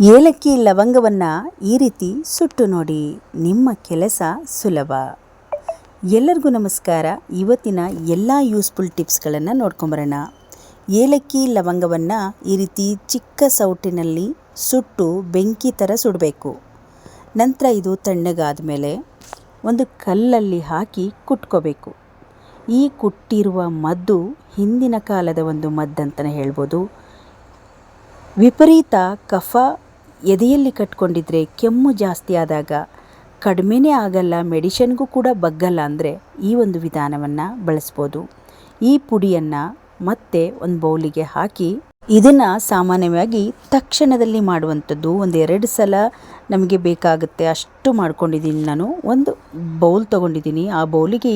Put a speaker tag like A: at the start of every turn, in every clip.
A: ಏಲಕ್ಕಿ ಲವಂಗವನ್ನು ಈ ರೀತಿ ಸುಟ್ಟು ನೋಡಿ, ನಿಮ್ಮ ಕೆಲಸ ಸುಲಭ. ಎಲ್ಲರಿಗೂ ನಮಸ್ಕಾರ. ಇವತ್ತಿನ ಎಲ್ಲ ಯೂಸ್ಫುಲ್ ಟಿಪ್ಸ್ಗಳನ್ನು ನೋಡ್ಕೊಂಬರೋಣ. ಏಲಕ್ಕಿ ಲವಂಗವನ್ನು ಈ ರೀತಿ ಚಿಕ್ಕ ಸೌಟಿನಲ್ಲಿ ಸುಟ್ಟು ಬೆಂಕಿ ಥರ ಸುಡಬೇಕು. ನಂತರ ಇದು ತಣ್ಣಗಾದ ಮೇಲೆ ಒಂದು ಕಲ್ಲಲ್ಲಿ ಹಾಕಿ ಕುಟ್ಕೋಬೇಕು. ಈ ಕುಟ್ಟಿರುವ ಮದ್ದು ಹಿಂದಿನ ಕಾಲದ ಒಂದು ಮದ್ದಂತಲೇ ಹೇಳ್ಬೋದು. ವಿಪರೀತ ಕಫ ಎದೆಯಲ್ಲಿ ಕಟ್ಕೊಂಡಿದ್ರೆ, ಕೆಮ್ಮು ಜಾಸ್ತಿ ಆದಾಗ ಕಡಿಮೆನೇ ಆಗಲ್ಲ, ಮೆಡಿಷನ್ಗೂ ಕೂಡ ಬಗ್ಗಲ್ಲ ಅಂದರೆ ಈ ಒಂದು ವಿಧಾನವನ್ನು ಬಳಸ್ಬೋದು. ಈ ಪುಡಿಯನ್ನು ಮತ್ತೆ ಒಂದು ಬೌಲಿಗೆ ಹಾಕಿ ಇದನ್ನು ಸಾಮಾನ್ಯವಾಗಿ ತಕ್ಷಣದಲ್ಲಿ ಮಾಡುವಂಥದ್ದು. ಒಂದು 2 ಸಲ ನಮಗೆ ಬೇಕಾಗುತ್ತೆ ಅಷ್ಟು ಮಾಡ್ಕೊಂಡಿದ್ದೀನಿ ನಾನು. ಒಂದು ಬೌಲ್ ತೊಗೊಂಡಿದ್ದೀನಿ. ಆ ಬೌಲಿಗೆ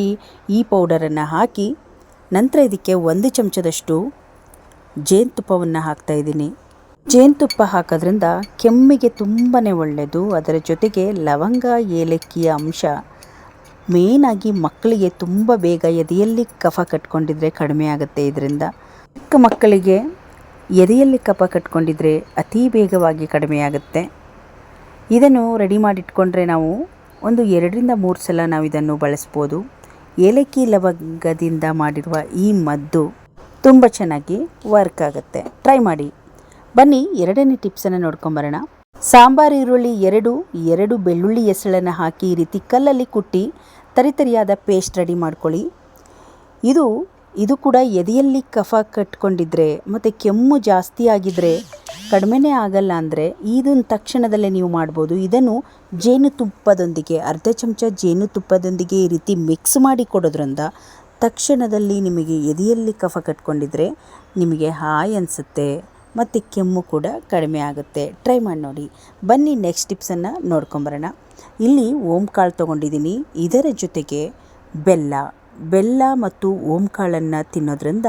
A: ಈ ಪೌಡರನ್ನು ಹಾಕಿ ನಂತರ ಇದಕ್ಕೆ 1 ಚಮಚದಷ್ಟು ಜೇನುತುಪ್ಪವನ್ನು ಹಾಕ್ತಾಯಿದ್ದೀನಿ. ಜೇನುತುಪ್ಪ ಹಾಕೋದ್ರಿಂದ ಕೆಮ್ಮಿಗೆ ತುಂಬಾ ಒಳ್ಳೆಯದು. ಅದರ ಜೊತೆಗೆ ಲವಂಗ ಏಲಕ್ಕಿಯ ಅಂಶ ಮೇಯ್ನಾಗಿ ಮಕ್ಕಳಿಗೆ ತುಂಬ ಬೇಗ ಎದೆಯಲ್ಲಿ ಕಫ ಕಟ್ಕೊಂಡಿದ್ರೆ ಕಡಿಮೆ ಆಗುತ್ತೆ. ಇದರಿಂದ ಚಿಕ್ಕ ಮಕ್ಕಳಿಗೆ ಎದೆಯಲ್ಲಿ ಕಫ ಕಟ್ಕೊಂಡಿದ್ರೆ ಅತಿ ಬೇಗವಾಗಿ ಕಡಿಮೆ ಆಗುತ್ತೆ. ಇದನ್ನು ರೆಡಿ ಮಾಡಿಟ್ಕೊಂಡ್ರೆ ನಾವು ಒಂದು 2-3 ಸಲ ನಾವು ಇದನ್ನು ಬಳಸ್ಬೋದು. ಏಲಕ್ಕಿ ಲವಂಗದಿಂದ ಮಾಡಿರುವ ಈ ಮದ್ದು ತುಂಬ ಚೆನ್ನಾಗಿ ವರ್ಕ್ ಆಗುತ್ತೆ. ಟ್ರೈ ಮಾಡಿ. ಬನ್ನಿ 2ನೇ ಟಿಪ್ಸನ್ನು ನೋಡ್ಕೊಂಬರೋಣ. ಸಾಂಬಾರು ಈರುಳ್ಳಿ 2 ಬೆಳ್ಳುಳ್ಳಿ ಎಸಳನ್ನು ಹಾಕಿ ಈ ರೀತಿ ಕಲ್ಲಲ್ಲಿ ಕುಟ್ಟಿ ತರಿತರಿಯಾದ ಪೇಸ್ಟ್ ರೆಡಿ ಮಾಡ್ಕೊಳ್ಳಿ. ಇದು ಕೂಡ ಎದೆಯಲ್ಲಿ ಕಫ ಕಟ್ಕೊಂಡಿದ್ರೆ ಮತ್ತು ಕೆಮ್ಮು ಜಾಸ್ತಿ ಆಗಿದ್ರೆ ಕಡಿಮೆನೇ ಆಗಲ್ಲ ಅಂದರೆ ಇದನ್ನು ತಕ್ಷಣದಲ್ಲೇ ನೀವು ಮಾಡ್ಬೋದು. ಇದನ್ನು ಜೇನುತುಪ್ಪದೊಂದಿಗೆ ಅರ್ಧ ಚಮಚ ಜೇನುತುಪ್ಪದೊಂದಿಗೆ ಈ ರೀತಿ ಮಿಕ್ಸ್ ಮಾಡಿ ಕೊಡೋದ್ರಿಂದ ತಕ್ಷಣದಲ್ಲಿ ನಿಮಗೆ ಎದೆಯಲ್ಲಿ ಕಫ ಕಟ್ಕೊಂಡಿದ್ರೆ ನಿಮಗೆ ಹಾಯ್ ಅನಿಸುತ್ತೆ ಮತ್ತು ಕೆಮ್ಮು ಕೂಡ ಕಡಿಮೆ ಆಗುತ್ತೆ. ಟ್ರೈ ಮಾಡಿ ನೋಡಿ. ಬನ್ನಿ ನೆಕ್ಸ್ಟ್ ಟಿಪ್ಸನ್ನು ನೋಡ್ಕೊಂಬರೋಣ. ಇಲ್ಲಿ ಓಂಕಾಳು ತೊಗೊಂಡಿದ್ದೀನಿ. ಇದರ ಜೊತೆಗೆ ಬೆಲ್ಲ ಮತ್ತು ಓಂಕಾಳನ್ನು ತಿನ್ನೋದ್ರಿಂದ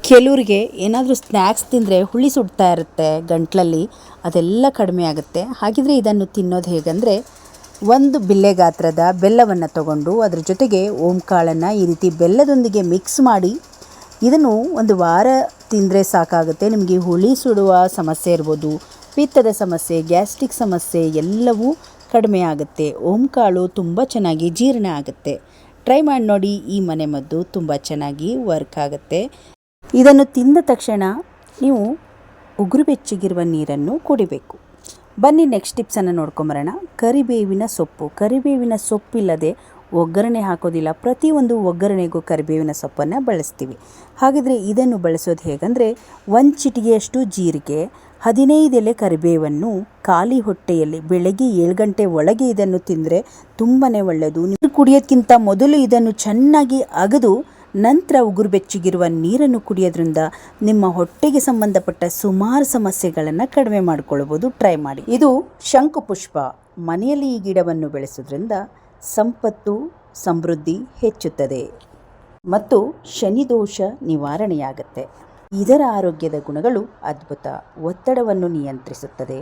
A: ಕೆಲವರಿಗೆ ಏನಾದರೂ ಸ್ನ್ಯಾಕ್ಸ್ ತಿಂದರೆ ಹುಳಿ ಸುಡ್ತಾ ಇರುತ್ತೆ ಗಂಟ್ಲಲ್ಲಿ, ಅದೆಲ್ಲ ಕಡಿಮೆ ಆಗುತ್ತೆ. ಹಾಗಿದ್ರೆ ಇದನ್ನು ತಿನ್ನೋದು ಹೇಗೆಂದರೆ, ಒಂದು ಬಿಲ್ಲೆ ಗಾತ್ರದ ಬೆಲ್ಲವನ್ನು ತಗೊಂಡು ಅದರ ಜೊತೆಗೆ ಓಂಕಾಳನ್ನು ಈ ರೀತಿ ಬೆಲ್ಲದೊಂದಿಗೆ ಮಿಕ್ಸ್ ಮಾಡಿ ಇದನ್ನು 1 ವಾರ ತಿಂದರೆ ಸಾಕಾಗುತ್ತೆ. ನಿಮಗೆ ಹುಳಿ ಸುಡುವ ಸಮಸ್ಯೆ ಇರ್ಬೋದು, ಪಿತ್ತದ ಸಮಸ್ಯೆ, ಗ್ಯಾಸ್ಟ್ರಿಕ್ ಸಮಸ್ಯೆ ಎಲ್ಲವೂ ಕಡಿಮೆ ಆಗುತ್ತೆ. ಓಂಕಾಳು ತುಂಬ ಚೆನ್ನಾಗಿ ಜೀರ್ಣ ಆಗುತ್ತೆ. ಟ್ರೈ ಮಾಡಿ ನೋಡಿ. ಈ ಮನೆಮದ್ದು ತುಂಬ ಚೆನ್ನಾಗಿ ವರ್ಕ್ ಆಗುತ್ತೆ. ಇದನ್ನು ತಿಂದ ತಕ್ಷಣ ನೀವು ಉಗುರು ಬೆಚ್ಚಗಿರುವ ನೀರನ್ನು ಕುಡಿಬೇಕು. ಬನ್ನಿ ನೆಕ್ಸ್ಟ್ ಟಿಪ್ಸನ್ನು ನೋಡ್ಕೊಂಬರೋಣ. ಕರಿಬೇವಿನ ಸೊಪ್ಪಿಲ್ಲದೆ ಒಗ್ಗರಣೆ ಹಾಕೋದಿಲ್ಲ. ಪ್ರತಿಯೊಂದು ಒಗ್ಗರಣೆಗೂ ಕರಿಬೇವಿನ ಸೊಪ್ಪನ್ನು ಬಳಸ್ತೀವಿ. ಹಾಗಿದ್ರೆ ಇದನ್ನು ಬಳಸೋದು ಹೇಗೆಂದರೆ, 1 ಚಿಟಿಗೆಯಷ್ಟು ಜೀರಿಗೆ, 15 ಎಲೆ ಕರಿಬೇವನ್ನು ಖಾಲಿ ಹೊಟ್ಟೆಯಲ್ಲಿ ಬೆಳಗ್ಗೆ 7 ಗಂಟೆ ಒಳಗೆ ಇದನ್ನು ತಿಂದರೆ ತುಂಬಾ ಒಳ್ಳೆಯದು. ನೀರು ಕುಡಿಯೋದಕ್ಕಿಂತ ಮೊದಲು ಇದನ್ನು ಚೆನ್ನಾಗಿ ಅಗೆದು ನಂತರ ಉಗುರು ಬೆಚ್ಚಗಿರುವ ನೀರನ್ನು ಕುಡಿಯೋದ್ರಿಂದ ನಿಮ್ಮ ಹೊಟ್ಟೆಗೆ ಸಂಬಂಧಪಟ್ಟ ಸುಮಾರು ಸಮಸ್ಯೆಗಳನ್ನು ಕಡಿಮೆ ಮಾಡಿಕೊಳ್ಬೋದು. ಟ್ರೈ ಮಾಡಿ. ಇದು ಶಂಕುಪುಷ್ಪ. ಮನೆಯಲ್ಲಿ ಈ ಗಿಡವನ್ನು ಬೆಳೆಸೋದ್ರಿಂದ ಸಂಪತ್ತು ಸಮೃದ್ಧಿ ಹೆಚ್ಚುತ್ತದೆ ಮತ್ತು ಶನಿದೋಷ ನಿವಾರಣೆಯಾಗುತ್ತೆ. ಇದರ ಆರೋಗ್ಯದ ಗುಣಗಳು ಅದ್ಭುತ. ಒತ್ತಡವನ್ನು ನಿಯಂತ್ರಿಸುತ್ತದೆ,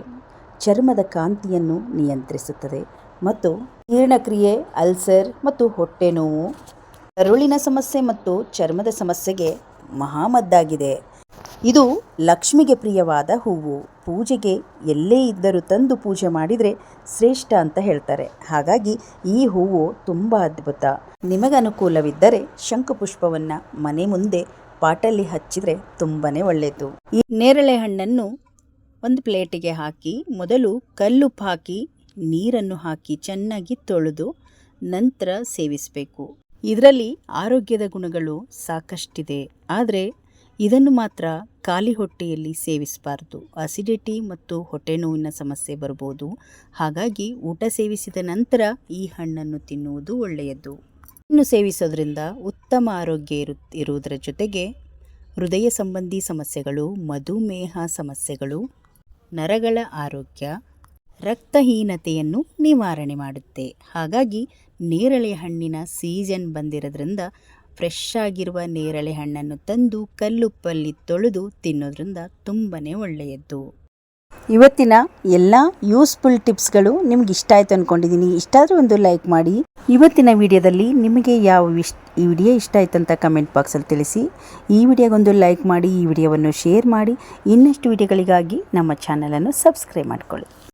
A: ಚರ್ಮದ ಕಾಂತಿಯನ್ನು ನಿಯಂತ್ರಿಸುತ್ತದೆ ಮತ್ತು ಜೀರ್ಣಕ್ರಿಯೆ, ಅಲ್ಸರ್ ಮತ್ತು ಹೊಟ್ಟೆ ನೋವು, ಕರುಳಿನ ಸಮಸ್ಯೆ ಮತ್ತು ಚರ್ಮದ ಸಮಸ್ಯೆಗೆ ಮಹಾಮದ್ದಾಗಿದೆ. ಇದು ಲಕ್ಷ್ಮಿಗೆ ಪ್ರಿಯವಾದ ಹೂವು. ಪೂಜೆಗೆ ಎಲ್ಲೇ ಇದ್ದರೂ ತಂದು ಪೂಜೆ ಮಾಡಿದರೆ ಶ್ರೇಷ್ಠ ಅಂತ ಹೇಳ್ತಾರೆ. ಹಾಗಾಗಿ ಈ ಹೂವು ತುಂಬ ಅದ್ಭುತ. ನಿಮಗನುಕೂಲವಿದ್ದರೆ ಶಂಖುಪುಷ್ಪವನ್ನು ಮನೆ ಮುಂದೆ ಪಾಟಲ್ಲಿ ಹಚ್ಚಿದರೆ ತುಂಬಾ ಒಳ್ಳೆಯದು. ಈ ನೇರಳೆ ಹಣ್ಣನ್ನು ಒಂದು ಪ್ಲೇಟಿಗೆ ಹಾಕಿ ಮೊದಲು ಕಲ್ಲುಪ್ಪು ಹಾಕಿ ನೀರನ್ನು ಹಾಕಿ ಚೆನ್ನಾಗಿ ತೊಳೆದು ನಂತರ ಸೇವಿಸಬೇಕು. ಇದರಲ್ಲಿ ಆರೋಗ್ಯದ ಗುಣಗಳು ಸಾಕಷ್ಟಿದೆ. ಆದರೆ ಇದನ್ನು ಮಾತ್ರ ಖಾಲಿ ಹೊಟ್ಟೆಯಲ್ಲಿ ಸೇವಿಸಬಾರ್ದು. ಅಸಿಡಿಟಿ ಮತ್ತು ಹೊಟ್ಟೆ ನೋವಿನ ಸಮಸ್ಯೆ ಬರ್ಬೋದು. ಹಾಗಾಗಿ ಊಟ ಸೇವಿಸಿದ ನಂತರ ಈ ಹಣ್ಣನ್ನು ತಿನ್ನುವುದು ಒಳ್ಳೆಯದು. ಹಣ್ಣು ಸೇವಿಸೋದ್ರಿಂದ ಉತ್ತಮ ಆರೋಗ್ಯ ಇರುವುದರ ಜೊತೆಗೆ ಹೃದಯ ಸಂಬಂಧಿ ಸಮಸ್ಯೆಗಳು, ಮಧುಮೇಹ ಸಮಸ್ಯೆಗಳು, ನರಗಳ ಆರೋಗ್ಯ, ರಕ್ತಹೀನತೆಯನ್ನು ನಿವಾರಣೆ ಮಾಡುತ್ತೆ. ಹಾಗಾಗಿ ನೇರಳೆ ಹಣ್ಣಿನ ಸೀಸನ್ ಬಂದಿರೋದ್ರಿಂದ ಫ್ರೆಶ್ ಆಗಿರುವ ನೇರಳೆ ಹಣ್ಣನ್ನು ತಂದು ಕಲ್ಲುಪ್ಪಲ್ಲಿ ತೊಳೆದು ತಿನ್ನೋದ್ರಿಂದ ತುಂಬಾ ಒಳ್ಳೆಯದು. ಇವತ್ತಿನ ಎಲ್ಲ ಯೂಸ್ಫುಲ್ ಟಿಪ್ಸ್ಗಳು ನಿಮ್ಗೆ ಇಷ್ಟ ಆಯಿತು ಅಂದ್ಕೊಂಡಿದ್ದೀನಿ. ಇಷ್ಟ ಆದರೆ ಒಂದು ಲೈಕ್ ಮಾಡಿ. ಇವತ್ತಿನ ವಿಡಿಯೋದಲ್ಲಿ ನಿಮಗೆ ಈ ವಿಡಿಯೋ ಇಷ್ಟ ಆಯ್ತು ಅಂತ ಕಮೆಂಟ್ ಬಾಕ್ಸಲ್ಲಿ ತಿಳಿಸಿ. ಈ ವಿಡಿಯೋಗೊಂದು ಲೈಕ್ ಮಾಡಿ, ಈ ವಿಡಿಯೋವನ್ನು ಶೇರ್ ಮಾಡಿ. ಇನ್ನಷ್ಟು ವಿಡಿಯೋಗಳಿಗಾಗಿ ನಮ್ಮ ಚಾನಲನ್ನು ಸಬ್ಸ್ಕ್ರೈಬ್ ಮಾಡಿಕೊಳ್ಳಿ.